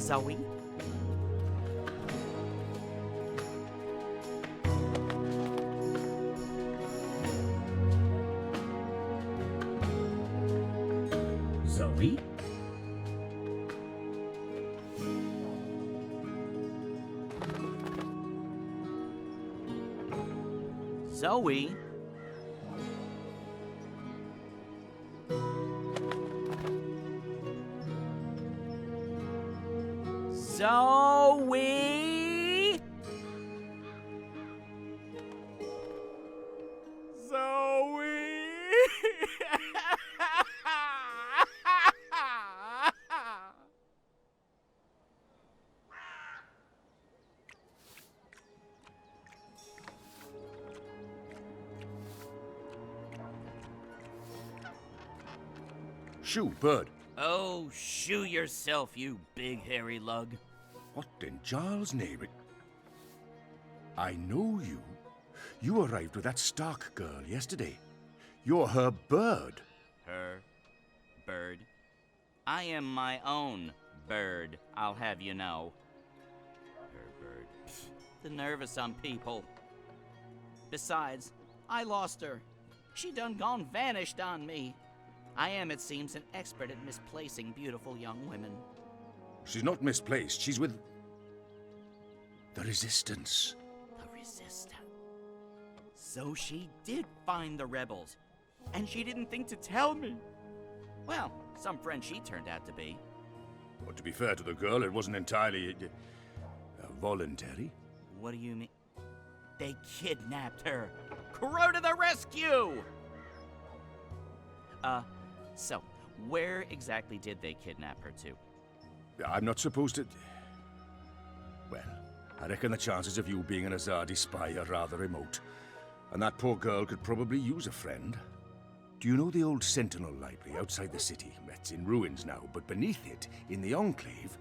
Zoe. Zoe? Zoe? Zoe? Zoe? Shoo, bird. Oh, shoo yourself, you big hairy lug. What in Giles' name? I know you. You arrived with that Stark girl yesterday. You're her bird. Her bird? I am my own bird, I'll have you know. Her bird. Pfft, the nerve of some people. Besides, I lost her. She done gone vanished on me. I am, it seems, an expert at misplacing beautiful young women. She's not misplaced. She's with the Resistance. The Resistance. So she did find the rebels, and she didn't think to tell me. Well, some friend she turned out to be. But to be fair to the girl, it wasn't entirely voluntary. What do you mean? They kidnapped her. Crow to the rescue! So, where exactly did they kidnap her to? I'm not supposed to... Well, I reckon the chances of you being an Azadi spy are rather remote. And that poor girl could probably use a friend. Do you know the old Sentinel Library outside the city? It's in ruins now, but beneath it, in the Enclave,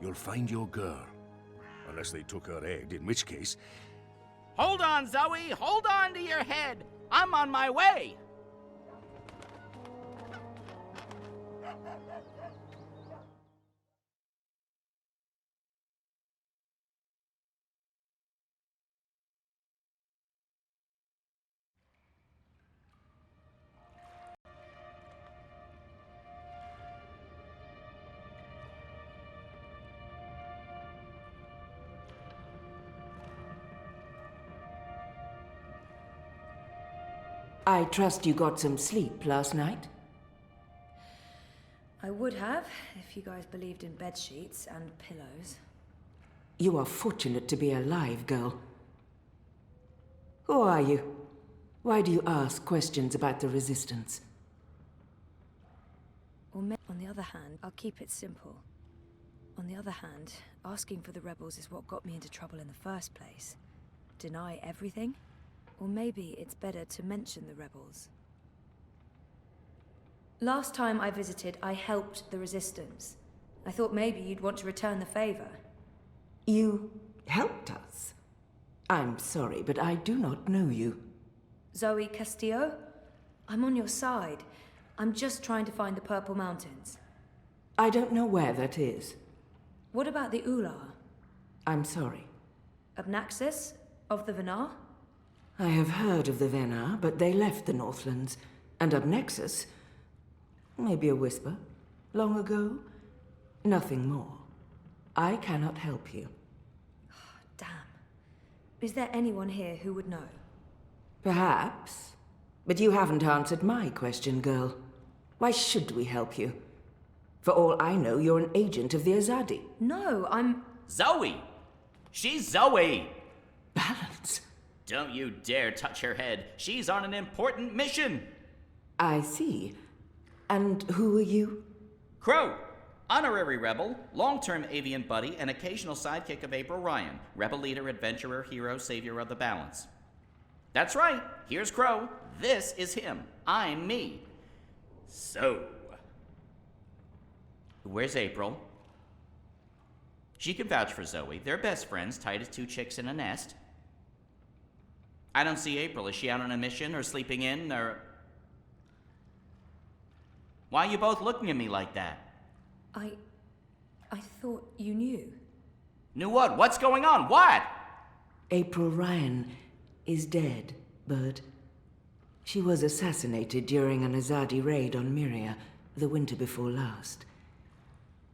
you'll find your girl. Unless they took her egg, in which case... Hold on, Zoe! Hold on to your head! I'm on my way! I trust you got some sleep last night? I would have, if you guys believed in bed sheets and pillows. You are fortunate to be alive, girl. Who are you? Why do you ask questions about the Resistance? On the other hand, I'll keep it simple. On the other hand, asking for the rebels is what got me into trouble in the first place. Deny everything? Or maybe it's better to mention the rebels. Last time I visited, I helped the Resistance. I thought maybe you'd want to return the favor. You helped us? I'm sorry, but I do not know you. Zoe Castillo? I'm on your side. I'm just trying to find the Purple Mountains. I don't know where that is. What about the Ular? I'm sorry. Abnaxis? Of the Venar? I have heard of the Venar, but they left the Northlands. And Abnexus? Maybe a whisper. Long ago? Nothing more. I cannot help you. Damn. Is there anyone here who would know? Perhaps. But you haven't answered my question, girl. Why should we help you? For all I know, you're an agent of the Azadi. No, I'm... Zoe! She's Zoe! Balance. Don't you dare touch her head. She's on an important mission. I see. And who are you? Crow, honorary rebel, long-term avian buddy, and occasional sidekick of April Ryan, rebel leader, adventurer, hero, savior of the balance. That's right. Here's Crow. This is him. I'm me. So, where's April? She can vouch for Zoe. They're best friends, tight as two chicks in a nest. I don't see April. Is she out on a mission or sleeping in or... Why are you both looking at me like that? I thought... thought you knew. Knew what? What's going on? What? April Ryan is dead, Bird. She was assassinated during an Azadi raid on Myria the winter before last.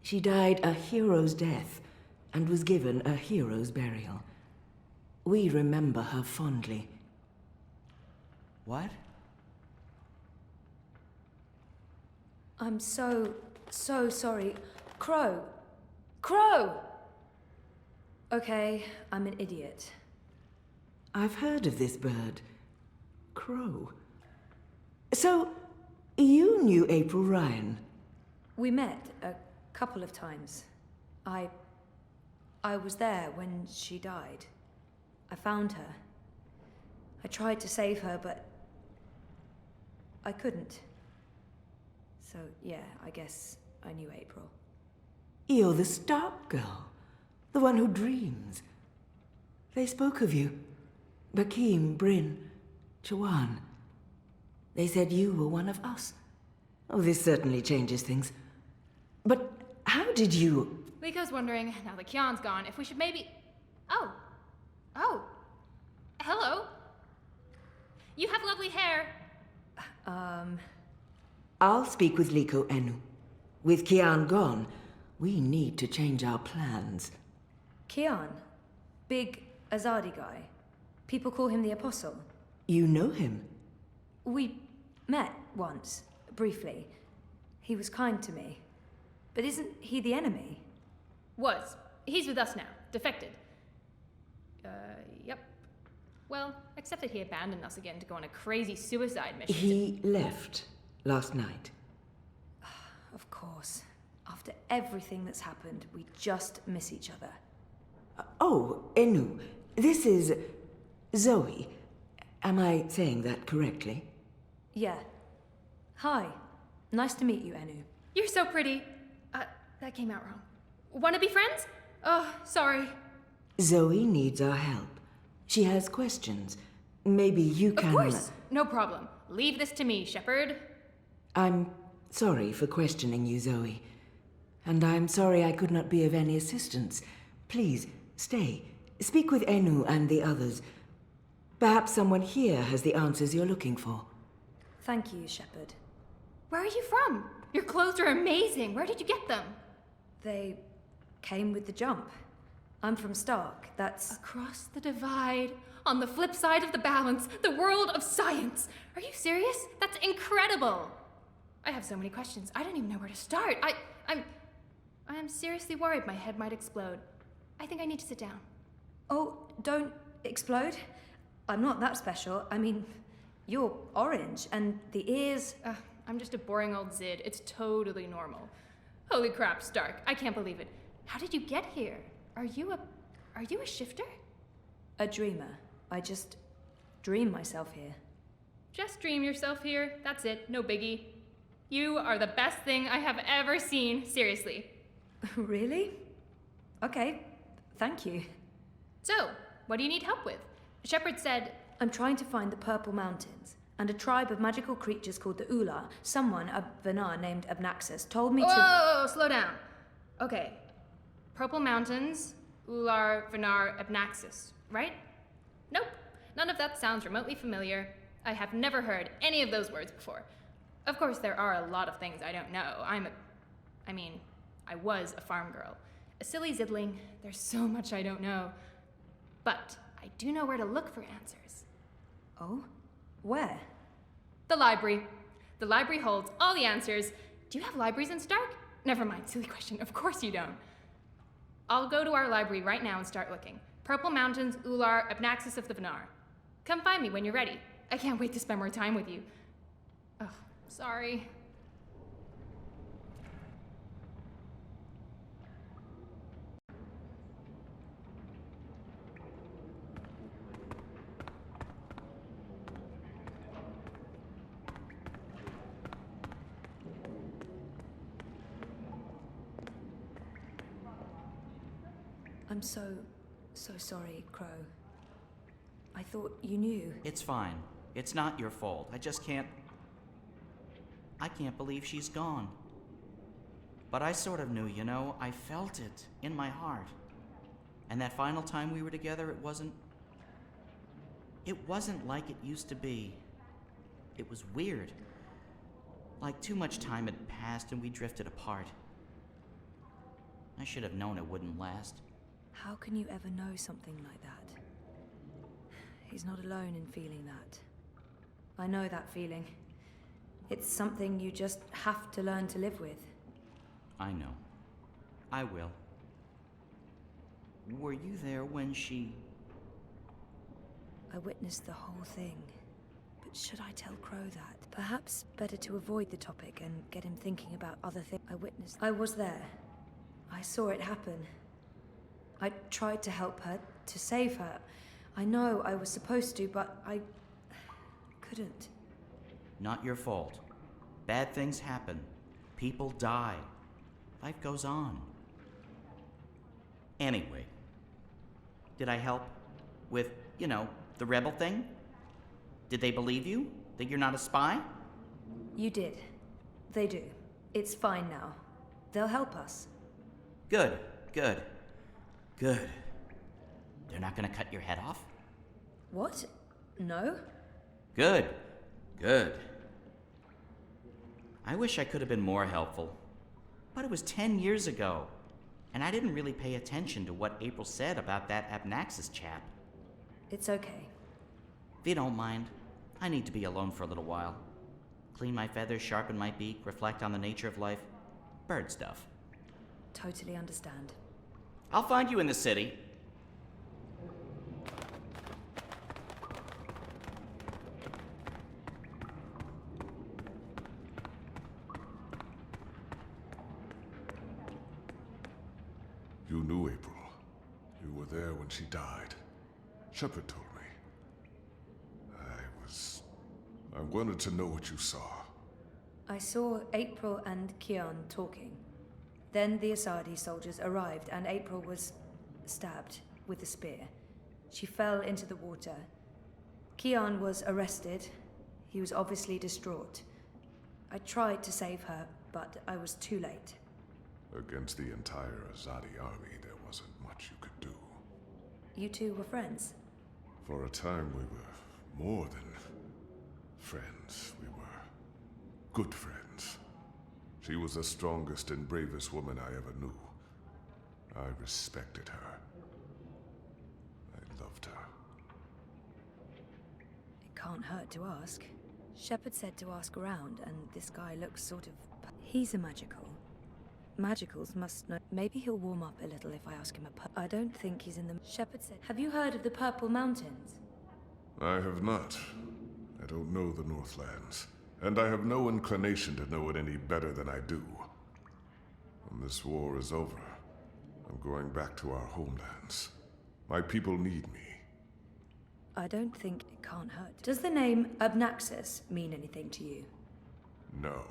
She died a hero's death and was given a hero's burial. We remember her fondly. What? I'm so sorry. Crow! Crow! Okay, I'm an idiot. I've heard of this bird. Crow. So, you knew April Ryan? We met a couple of times. I was there when she died. I found her. I tried to save her, but I couldn't. So, yeah, I guess I knew April. You're the Stark girl. The one who dreams. They spoke of you. Bakim, Bryn, Chawan. They said you were one of us. Oh, this certainly changes things. But how did you... Liko's wondering, now that Kian's gone, if we should maybe... Oh. Hello. You have lovely hair. I'll speak with Liko Enu. With Kian gone, we need to change our plans. Kian? Big Azadi guy. People call him the Apostle. You know him? We met once, briefly. He was kind to me. But isn't he the enemy? Was. He's with us now. Defected. Yep. Well, except that he abandoned us again to go on a crazy suicide mission. He left last night. Of course. After everything that's happened, we just miss each other. Oh, Enu. This is Zoe. Am I saying that correctly? Yeah. Hi. Nice to meet you, Enu. You're so pretty. That came out wrong. Wanna be friends? Oh, sorry. Zoe needs our help. She has questions. Maybe you can... Of course. No problem. Leave this to me, Shepard. I'm sorry for questioning you, Zoe. And I'm sorry I could not be of any assistance. Please, stay. Speak with Enu and the others. Perhaps someone here has the answers you're looking for. Thank you, Shepard. Where are you from? Your clothes are amazing. Where did you get them? They came with the jump. I'm from Stark. That's... Across the divide, on the flip side of the balance, the world of science. Are you serious? That's incredible. I have so many questions. I don't even know where to start. I am seriously worried my head might explode. I think I need to sit down. Oh, don't explode. I'm not that special. I mean, you're orange, and the ears... I'm just a boring old Zid. It's totally normal. Holy crap, Stark. I can't believe it. How did you get here? Are you a shifter? A dreamer. I just dream myself here. Just dream yourself here. That's it. No biggie. You are the best thing I have ever seen. Seriously. Really? Okay. Thank you. So, what do you need help with? Shepard said... I'm trying to find the Purple Mountains, and a tribe of magical creatures called the Ula. Someone, a Venar named Abnaxus, told me to... Whoa, slow down. Okay. Purple Mountains, Ular, Venar, Abnaxus, right? Nope. None of that sounds remotely familiar. I have never heard any of those words before. Of course, there are a lot of things I don't know. I was a farm girl. A silly zidling. There's so much I don't know. But I do know where to look for answers. Oh? Where? The library. The library holds all the answers. Do you have libraries in Stark? Never mind, silly question. Of course you don't. I'll go to our library right now and start looking. Purple Mountains, Ular, Abnaxus of the Venar. Come find me when you're ready. I can't wait to spend more time with you. Oh, sorry. I'm so sorry, Crow. I thought you knew. It's fine. It's not your fault. I can't believe she's gone. But I sort of knew, you know, I felt it in my heart. And that final time we were together, it wasn't like it used to be. It was weird. Like too much time had passed and we drifted apart. I should have known it wouldn't last. How can you ever know something like that? He's not alone in feeling that. I know that feeling. It's something you just have to learn to live with. I know. I will. Were you there when she... I witnessed the whole thing. But should I tell Crow that? Perhaps better to avoid the topic and get him thinking about other things. I was there. I saw it happen. I tried to help her, to save her. I know I was supposed to, but I couldn't. Not your fault. Bad things happen. People die. Life goes on. Anyway, did I help with, you know, the rebel thing? Did they believe you? That you're not a spy? You did. They do. It's fine now. They'll help us. Good, good, good. They're not gonna cut your head off? What? No? Good, good. I wish I could have been more helpful. But it was 10 years ago, and I didn't really pay attention to what April said about that Abnaxis chap. It's okay. If you don't mind, I need to be alone for a little while. Clean my feathers, sharpen my beak, reflect on the nature of life. Bird stuff. Totally understand. I'll find you in the city. You knew April. You were there when she died. Shepard told me. I wanted to know what you saw. I saw April and Kian talking. Then the Asadi soldiers arrived and April was stabbed with a spear. She fell into the water. Kian was arrested. He was obviously distraught. I tried to save her, but I was too late. Against the entire Azadi army, there wasn't much you could do. You two were friends? For a time, we were more than friends. We were good friends. She was the strongest and bravest woman I ever knew. I respected her. I loved her. It can't hurt to ask. Shepard said to ask around, and this guy looks sort of... He's a magical. Magicals must know. Maybe he'll warm up a little if I ask him I don't think he's in the... Shepard said... Have you heard of the Purple Mountains? I have not. I don't know the Northlands, and I have no inclination to know it any better than I do. When this war is over, I'm going back to our homelands. My people need me. I don't think it can't hurt. Does the name Abnaxis mean anything to you? No.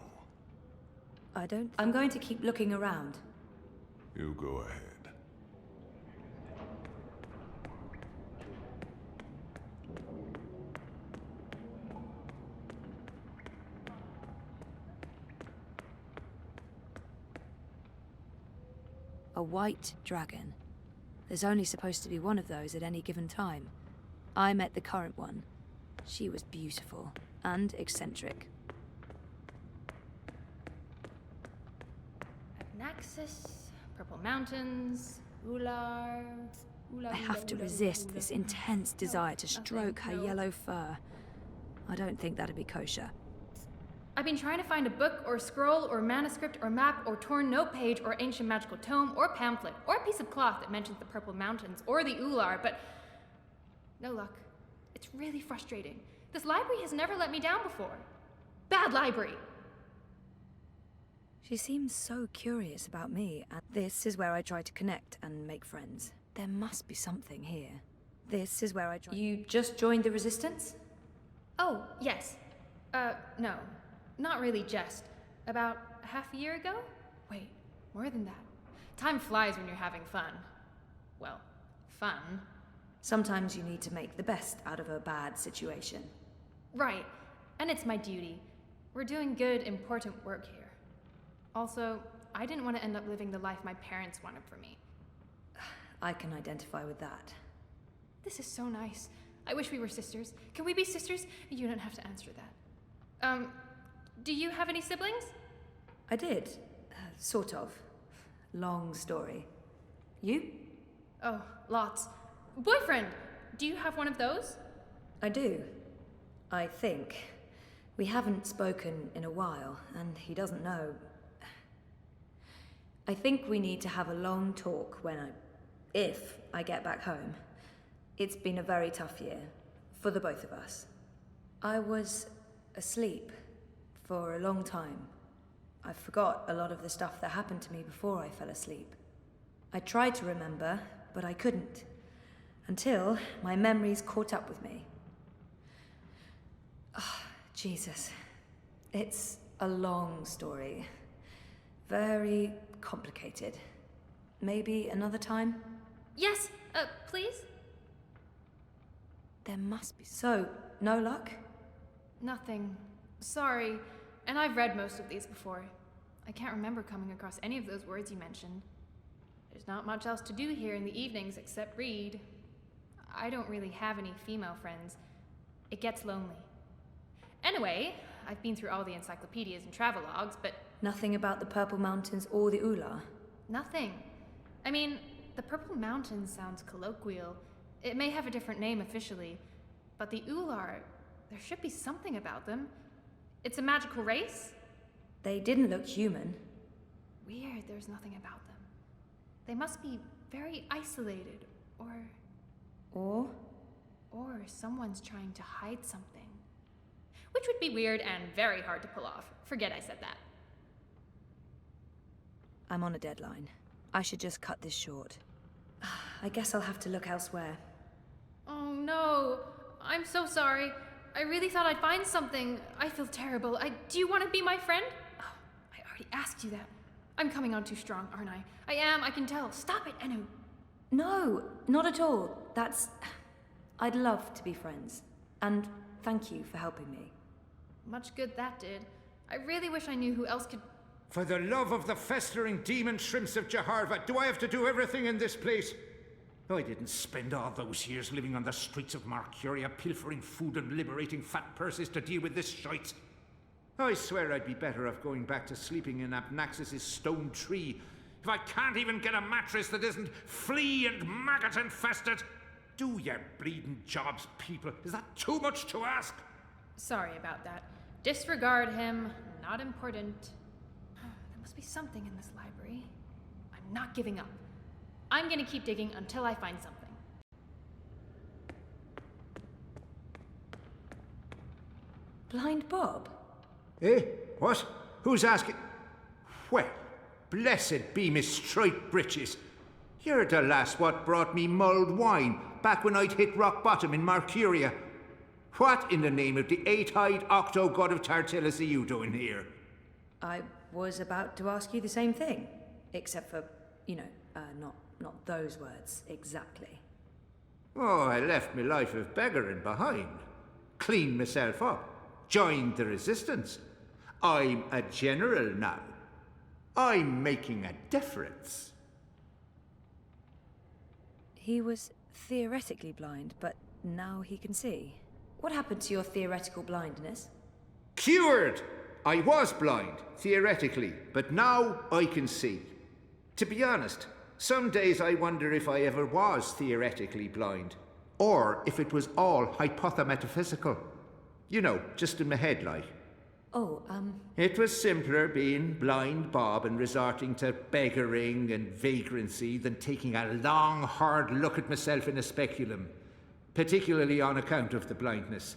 I don't... I'm going to keep looking around. You go ahead. A white dragon. There's only supposed to be one of those at any given time. I met the current one. She was beautiful and eccentric. Abnaxis, Purple Mountains, Ular... I have to resist this intense desire to stroke her yellow fur. I don't think that'd be kosher. I've been trying to find a book or scroll or manuscript or map or torn note page or ancient magical tome or pamphlet or a piece of cloth that mentions the Purple Mountains or the Ular, but no luck. It's really frustrating. This library has never let me down before. Bad library! She seems so curious about me, and this is where I try to connect and make friends. There must be something here. This is where I try... You just joined the Resistance? Oh, yes. No. Not really just. About half a year ago? Wait, more than that. Time flies when you're having fun. Well, fun. Sometimes you need to make the best out of a bad situation. Right. And it's my duty. We're doing good, important work here. Also, I didn't want to end up living the life my parents wanted for me. I can identify with that. This is so nice. I wish we were sisters. Can we be sisters? You don't have to answer that. Do you have any siblings? I did. Sort of. Long story. You? Oh, lots. Boyfriend! Do you have one of those? I do. I think. We haven't spoken in a while, and he doesn't know. I think we need to have a long talk if I get back home. It's been a very tough year, for the both of us. I was asleep for a long time. I forgot a lot of the stuff that happened to me before I fell asleep. I tried to remember, but I couldn't. Until my memories caught up with me. Oh, Jesus. It's a long story. Very complicated. Maybe another time? Yes, please? There must be. So, no luck? Nothing. Sorry. And I've read most of these before. I can't remember coming across any of those words you mentioned. There's not much else to do here in the evenings except read. I don't really have any female friends. It gets lonely. Anyway, I've been through all the encyclopedias and travelogues, but... Nothing about the Purple Mountains or the Ula? Nothing. I mean, the Purple Mountains sounds colloquial. It may have a different name officially, but the Ular, there should be something about them. It's a magical race? They didn't look human. Weird, there's nothing about them. They must be very isolated, or someone's trying to hide something. Which would be weird and very hard to pull off. Forget I said that. I'm on a deadline. I should just cut this short. I guess I'll have to look elsewhere. Oh no, I'm so sorry. I really thought I'd find something. I feel terrible. Do you want to be my friend? Oh, I already asked you that. I'm coming on too strong, aren't I? I am, I can tell. Stop it, Enu. No, not at all. I'd love to be friends. And thank you for helping me. Much good that did. I really wish I knew who else could... For the love of the festering demon shrimps of Jaharva, do I have to do everything in this place? I didn't spend all those years living on the streets of Marcuria, pilfering food and liberating fat purses to deal with this shite. I swear I'd be better off going back to sleeping in Abnaxis' stone tree if I can't even get a mattress that isn't flea and maggot infested. Do your bleeding jobs, people. Is that too much to ask? Sorry about that. Disregard him. Not important. There must be something in this library. I'm not giving up. I'm gonna keep digging until I find something. Blind Bob? Eh? What? Who's asking? Well, blessed be Miss Striped Britches. You're the lass what brought me mulled wine back when I'd hit rock bottom in Marcuria. What in the name of the eight-eyed octo-god of Tartellus are you doing here? I was about to ask you the same thing. Except for, not those words exactly. Oh, I left my life of beggaring behind. Cleaned myself up. Joined the resistance. I'm a general now. I'm making a difference. He was theoretically blind, but now he can see. What happened to your theoretical blindness? Cured! I was blind, theoretically, but now I can see. To be honest, some days I wonder if I ever was theoretically blind, or if it was all hypothemetaphysical. You know, just in my head, like. It was simpler being blind Bob and resorting to beggaring and vagrancy than taking a long, hard look at myself in a speculum, particularly on account of the blindness.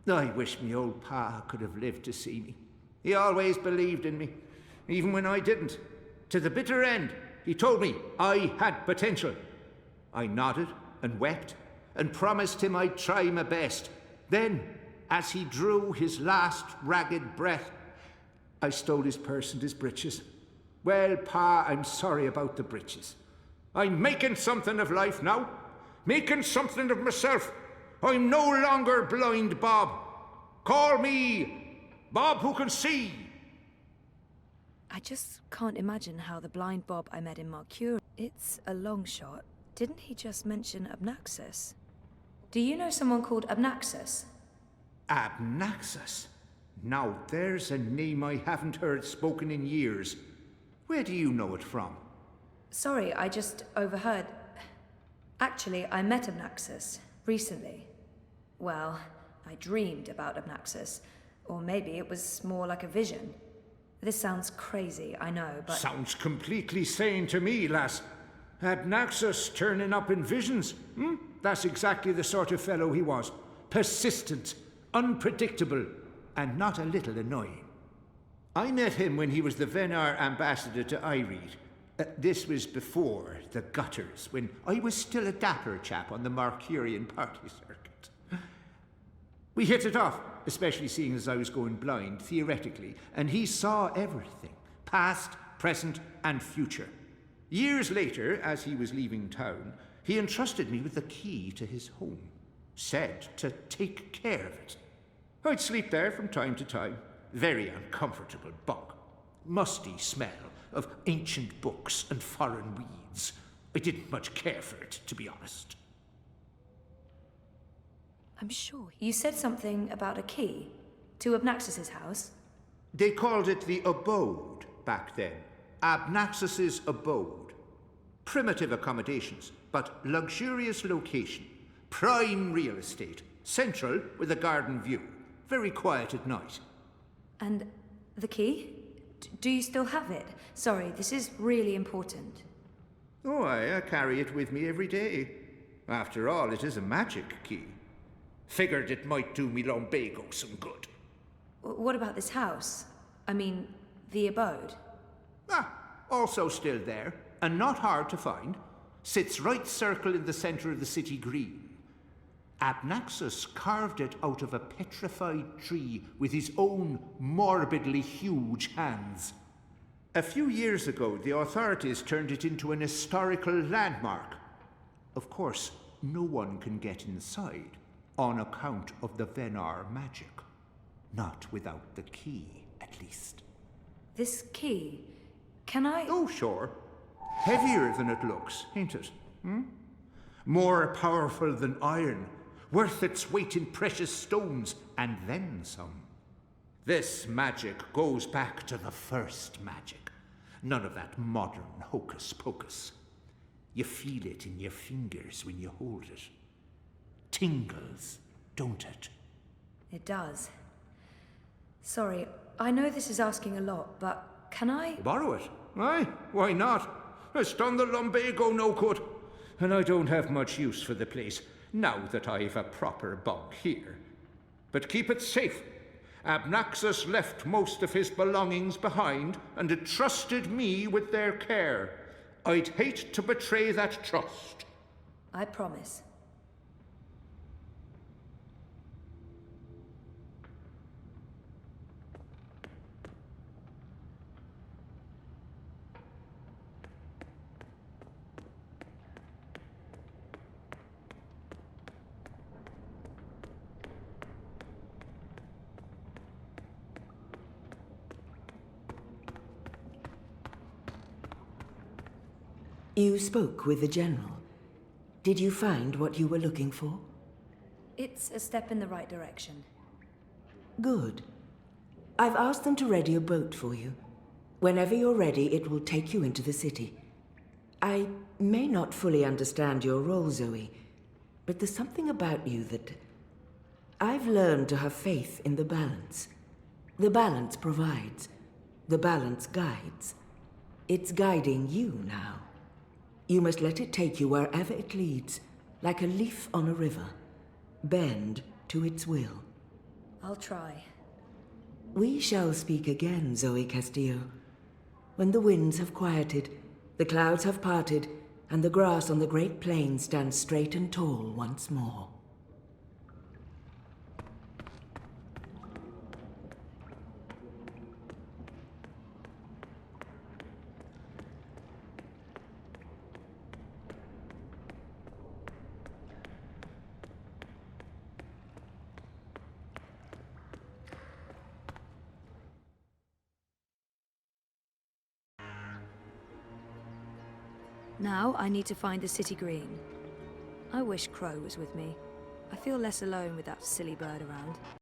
I wish me old pa could have lived to see me. He always believed in me, even when I didn't. To the bitter end, he told me I had potential. I nodded and wept and promised him I'd try my best. Then, as he drew his last ragged breath, I stole his purse and his breeches. Well, Pa, I'm sorry about the breeches. I'm making something of life now. Making something of myself. I'm no longer blind Bob. Call me Bob who can see. I just can't imagine how the blind Bob I met in Mercury... It's a long shot. Didn't he just mention Abnaxus? Do you know someone called Abnaxus? Abnaxus? Now there's a name I haven't heard spoken in years. Where do you know it from? Sorry, I just overheard. Actually, I met Abnaxus recently. Well, I dreamed about Abnaxus. Or maybe it was more like a vision. This sounds crazy, I know, but... Sounds completely sane to me, lass. Abnaxus turning up in visions. That's exactly the sort of fellow he was. Persistent, unpredictable, and not a little annoying. I met him when he was the Venar ambassador to Ireed. This was before the gutters, when I was still a dapper chap on the Mercurian party circuit. We hit it off, especially seeing as I was going blind, theoretically, and he saw everything, past, present, and future. Years later, as he was leaving town, he entrusted me with the key to his home, said to take care of it. I'd sleep there from time to time. Very uncomfortable bunk. Musty smell of ancient books and foreign weeds. I didn't much care for it, to be honest. I'm sure. You said something about a key to Abnaxus's house? They called it the abode back then. Abnaxus's abode. Primitive accommodations, but luxurious location. Prime real estate. Central with a garden view. Very quiet at night. And the key? Do you still have it? Sorry, this is really important. Oh, I carry it with me every day. After all, it is a magic key. Figured it might do me lumbago some good. What about this house? I mean, the abode? Also still there, and not hard to find. Sits right circle in the center of the city green. Abnaxus carved it out of a petrified tree with his own morbidly huge hands. A few years ago, the authorities turned it into an historical landmark. Of course, no one can get inside, on account of the Venar magic. Not without the key, at least. This key, can I... Oh, sure. Heavier than it looks, ain't it? More powerful than iron. Worth its weight in precious stones, and then some. This magic goes back to the first magic. None of that modern hocus-pocus. You feel it in your fingers when you hold it. Tingles, don't it? It does. Sorry, I know this is asking a lot, but can I... Borrow it? Aye, why not? It's done the lumbago no good. And I don't have much use for the place, now that I've a proper bunk here. But keep it safe. Abnaxus left most of his belongings behind and entrusted me with their care. I'd hate to betray that trust. I promise. You spoke with the General. Did you find what you were looking for? It's a step in the right direction. Good. I've asked them to ready a boat for you. Whenever you're ready, it will take you into the city. I may not fully understand your role, Zoe, but there's something about you that... I've learned to have faith in the balance. The balance provides. The balance guides. It's guiding you now. You must let it take you wherever it leads, like a leaf on a river. Bend to its will. I'll try. We shall speak again, Zoe Castillo. When the winds have quieted, the clouds have parted, and the grass on the great plain stands straight and tall once more. Now I need to find the city green. I wish Crow was with me. I feel less alone with that silly bird around.